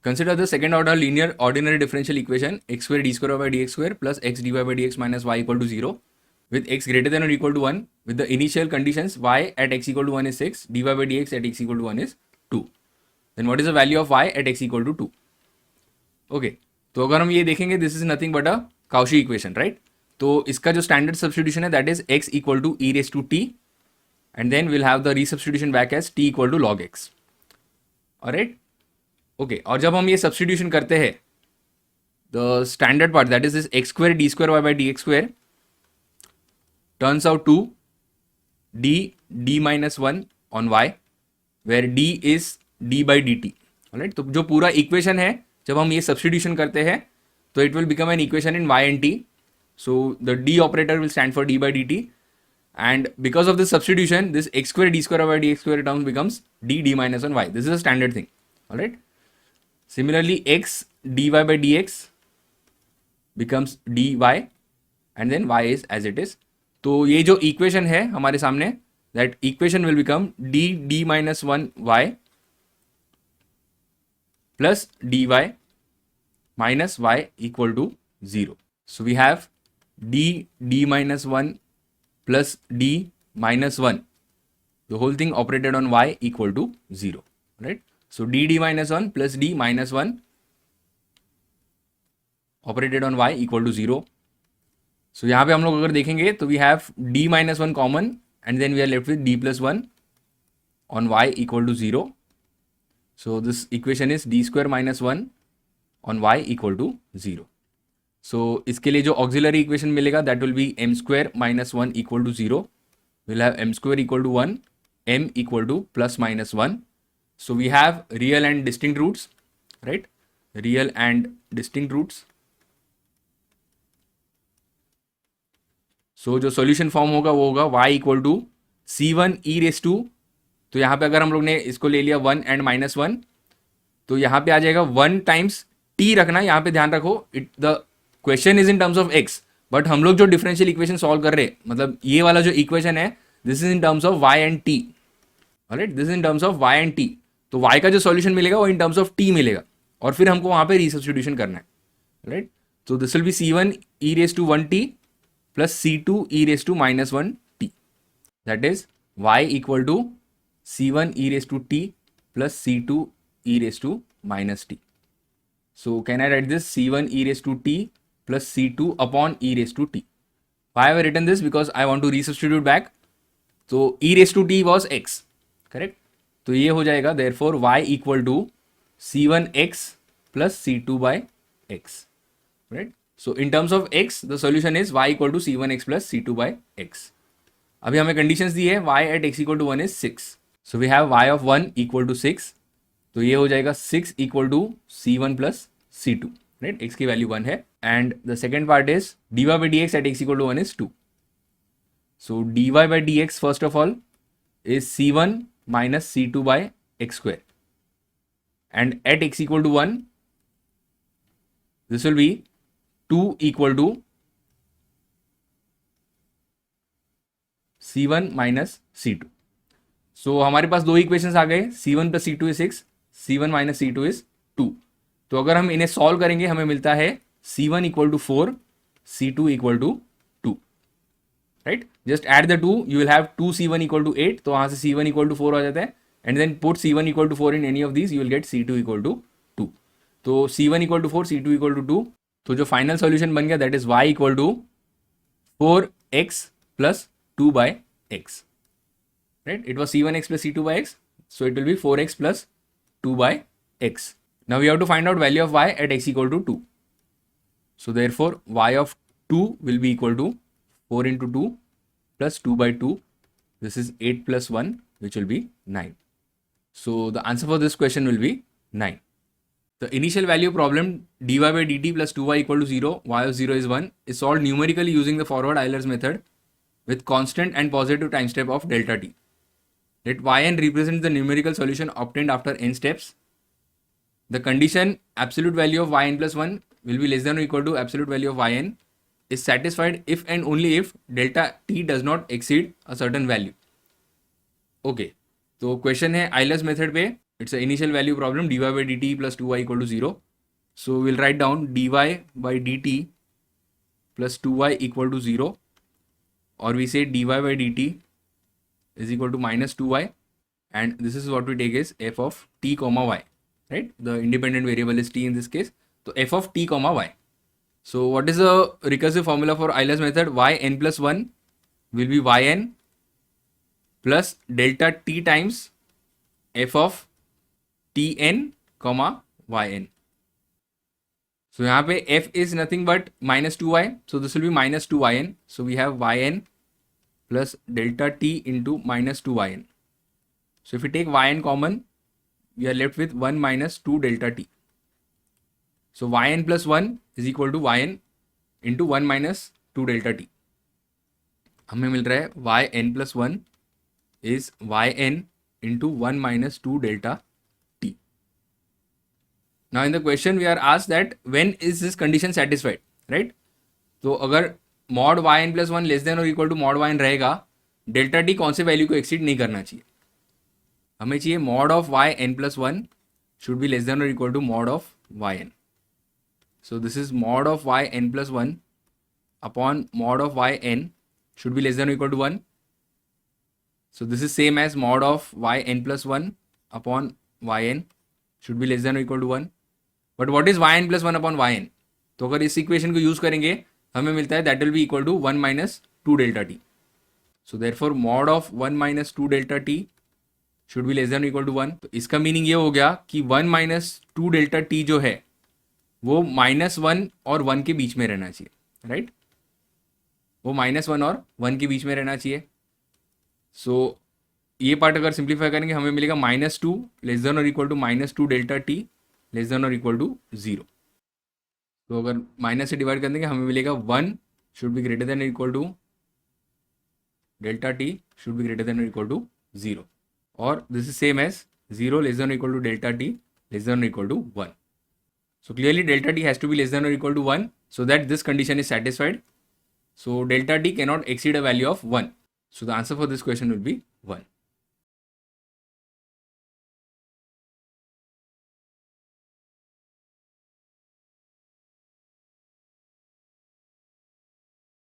Consider the second order linear ordinary differential equation x square d square by dx square plus x dy by dx minus y equal to 0 with x greater than or equal to 1 with the initial conditions y at x equal to 1 is 6, dy by dx at x equal to 1 is 2. Then what is the value of y at x equal to 2? Okay, तो अगर हम ये देखेंगे this is nothing but a Cauchy equation right. तो इसका जो standard substitution है that is x equal to e raise to t and then will have the resubstitution back as t equal to log x. Alright. Okay, और जब हम ये substitution करते हैं the standard part that is this x square d square y by d x square turns out to d minus one on y where d is d by d t. Alright, तो जो पूरा equation है जब हम ये substitution करते हैं तो it will become an equation in y and t. So the d operator will stand for d by dt and because of this substitution this x square d square by dx square term becomes d minus 1 y. This is a standard thing. All right. Similarly x dy by dx becomes dy and then y is as it is. तो ये जो equation है हमारे सामने that equation will become d minus 1 y plus dy minus y equal to 0. So we have d minus 1 plus d minus 1, the whole thing operated on y equal to 0, right? So d minus 1 plus d minus 1 operated on y equal to 0. So यहाँ पे हम लोग अगर देखेंगे तो we have d minus 1 common and then we are left with d plus 1 on y equal to 0. So this equation is d square minus 1 on y equal to 0. So इसके लिए जो auxiliary equation मिलेगा that will be m square minus 1 equal to 0. We'll have m square equal to 1, m equal to plus minus 1. So we have real and distinct roots, right? Real and distinct roots. So जो solution form होगा वो होगा y equal to c1 e raised to, तो यहाँ पे अगर हम लोग ने इसको ले लिया 1 and minus 1 तो यहाँ पे आ जाएगा 1 times t रखना. यहाँ पे ध्यान रखो the question is in terms of x but हम लोग जो डिफरेंशियल इक्वेशन सॉल्व कर रहे हैं मतलब ये वाला जो इक्वेशन है this is in terms of y and t. Alright, this is in terms of y and t. तो वाई का जो सॉल्यूशन मिलेगा वो इन टर्म्स ऑफ टी मिलेगा और फिर हमको वहां पे रीसब्स्टिट्यूशन करना है. राइट, तो this will be c1 e raise to 1t plus c2 e raise to minus 1t. That is y equal to c1 e raise to t plus c2 e raise to minus t. So can I write this c1 e raised to t plus c2 upon e raised to t. Why have I written this? Because I want to resubstitute back. So e raised to t was x, correct? तो ये हो जाएगा therefore y equal to c1x plus c2 by x, right? So in terms of x the solution is y equal to c1x plus c2 by x. अभी हमें conditions दी है y at x equal to 1 is 6. So we have y of 1 equal to 6. तो ये हो जाएगा 6 equal to c1 plus c2, right? x की value 1 है and the second part is dy by dx at x equal to 1 is 2. So dy by dx first of all is c1 minus c2 by x square and at x equal to 1 this will be 2 equal to c1 minus c2. So हमारे पास दो equations आ गए c1 plus c2 is 6, c1 minus c2 is 2. तो अगर हम इन्हें solve करेंगे हमें मिलता है c1 equal to 4, c2 equal to 2, right? Just add the two, you will have 2 c1 equal to 8. तो वहां से c1 equal to 4 आ जाता है and then put c1 equal to 4 in any of these, you will get c2 equal to 2. तो c1 equal to 4, c2 equal to 2. तो जो final solution बन गया that is y equal to 4x plus 2 by x, right? It was c1x plus c2 by x, so it will be 4x plus 2 by x. Now we have to find out value of y at x equal to 2. So therefore y of 2 will be equal to 4 into 2 plus 2 by 2. This is 8 plus 1 which will be 9. So the answer for this question will be 9. The initial value problem dy by dt plus 2y equal to 0, y of 0 is 1 is solved numerically using the forward Euler's method with constant and positive time step of delta t. Let yn represent the numerical solution obtained after n steps. The condition absolute value of yn plus 1 will be less than or equal to absolute value of yn is satisfied if and only if delta t does not exceed a certain value. Okay, तो question है Euler's method पे it's an initial value problem, dy by dt plus 2y equal to 0. So we'll write down dy by dt plus 2y equal to 0, or we say dy by dt is equal to minus 2y, and this is what we take as f of t comma y, right? The independent variable is t in this case. So f of t comma y. So what is the recursive formula for Euler's method? Yn plus 1 will be yn plus delta t times f of tn comma yn. So यहाँ पे f is nothing but minus 2y. So this will be minus 2yn. So we have yn plus delta t into minus 2yn. So if we take yn common, we are left with 1 minus 2 delta t. So yn plus 1 is equal to yn into 1 minus 2 delta t. हमें मिल रहा है yn plus 1 is yn into 1 minus 2 delta t. Now in the question we are asked that when is this condition satisfied, right? तो अगर mod yn plus 1 less than or equal to mod yn रहेगा, delta t कौन से value को exceed नहीं करना चाहिए? हमें चाहिए mod of yn plus 1 should be less than or equal to mod of yn. So this is mod of yn plus 1 upon mod of yn should be less than or equal to 1. So this is same as mod of yn plus 1 upon yn should be less than or equal to 1. But what is yn plus 1 upon yn? तो अगर इस equation को use करेंगे हमें मिलता है that will be equal to 1 minus 2 delta t. So therefore mod of 1 minus 2 delta t should be less than or equal to 1. तो इसका मीनिंग ये हो गया कि 1 minus 2 delta t जो है वो -1 और 1 के बीच में रहना चाहिए, राइट? वो -1 और 1 के बीच में रहना चाहिए. सो ये पार्ट अगर सिंप्लीफाई करेंगे हमें मिलेगा -2 लेस देन और equal to -2 delta t less than और इक्वल टू 0. तो अगर माइनस से डिवाइड कर देंगे हमें मिलेगा 1 शुड बी ग्रेटर देन और equal to delta t should be greater than और इक्वल टू 0, और this is same as 0 less than और equal to delta t less than और equal to 1. So clearly delta t has to be less than or equal to 1 so that this condition is satisfied. So delta t cannot exceed a value of 1. So the answer for this question will be 1.